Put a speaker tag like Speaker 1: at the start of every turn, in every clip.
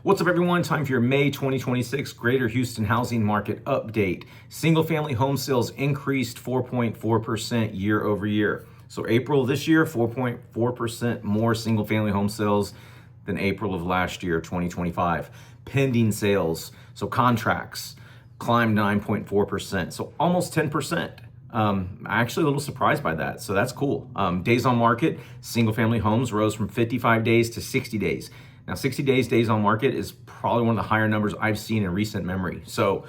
Speaker 1: What's up, everyone? Time for your May 2026 Greater Houston Housing Market Update. Single-family home sales increased 4.4% year over year. So April this year, 4.4% more single-family home sales than April of last year, 2025. Pending sales, so contracts, climbed 9.4%, so almost 10%. Actually a little surprised by that, so that's cool. Days on market, single-family homes rose from 55 days to 60 days. Now, 60 days on market is probably one of the higher numbers I've seen in recent memory. So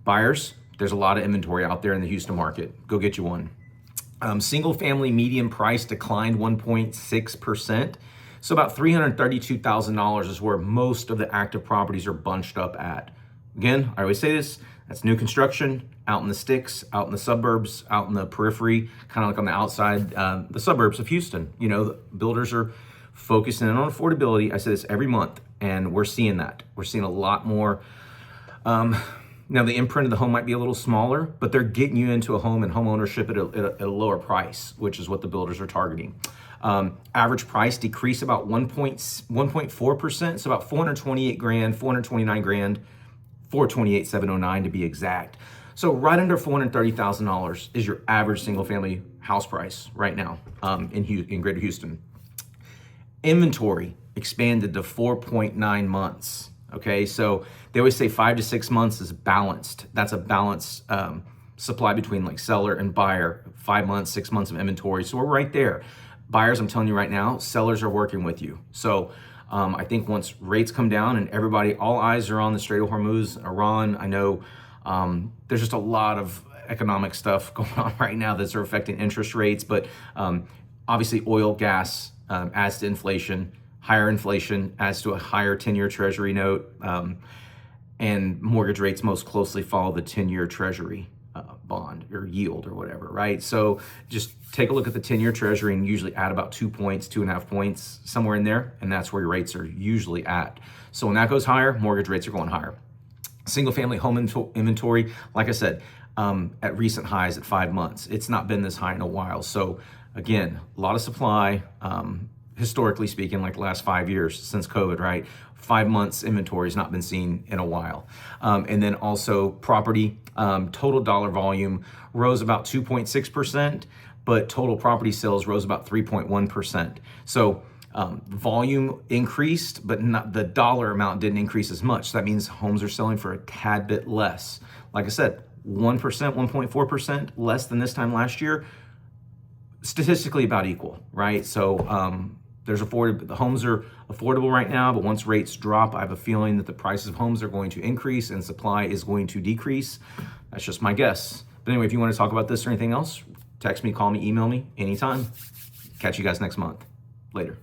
Speaker 1: buyers, there's a lot of inventory out there in the Houston market. Go get you one. Single family median price declined 1.6%. So about $332,000 is where most of the active properties are bunched up at. Again, I always say this, that's new construction, out in the sticks, out in the suburbs, out in the periphery, kind of like on the outside, the suburbs of Houston. You know, the builders are focusing in on affordability. I say this every month, and we're seeing that. We're seeing a lot more. Now, the imprint of the home might be a little smaller, but they're getting you into a home and home ownership at a lower price, which is what the builders are targeting. Average price decreased about 1.4%, so about 428 grand, 429 grand, 428,709 to be exact. So right under $430,000 is your average single-family house price right now in Greater Houston. Inventory expanded to 4.9 months. Okay, so they always say 5 to 6 months is balanced. That's a balanced supply between like seller and buyer. 5 months, 6 months of inventory. So we're right there. Buyers, I'm telling you right now, sellers are working with you. So I think once rates come down and all eyes are on the Strait of Hormuz, Iran. I know there's just a lot of economic stuff going on right now that's affecting interest rates, but obviously oil, gas adds to inflation. Higher inflation adds to a higher 10-year Treasury note, and mortgage rates most closely follow the 10-year Treasury bond or yield or whatever, right? So just take a look at the 10-year Treasury and usually add about 2 points, 2.5 points, somewhere in there, and that's where your rates are usually at. So when that goes higher, mortgage rates are going higher. Single-family home inventory, like I said, at recent highs at 5 months. It's not been this high in a while. So again, a lot of supply, historically speaking, like the last 5 years since COVID, right? 5 months inventory has not been seen in a while. And then also property, total dollar volume rose about 2.6%, but total property sales rose about 3.1%. So volume increased, but not the dollar amount didn't increase as much. So that means homes are selling for a tad bit less. Like I said, 1%, 1.4% less than this time last year, statistically about equal, right? So the homes are affordable right now, but once rates drop, I have a feeling that the prices of homes are going to increase and supply is going to decrease. That's just my guess. But anyway, if you want to talk about this or anything else, text me, call me, email me anytime. Catch you guys next month. Later.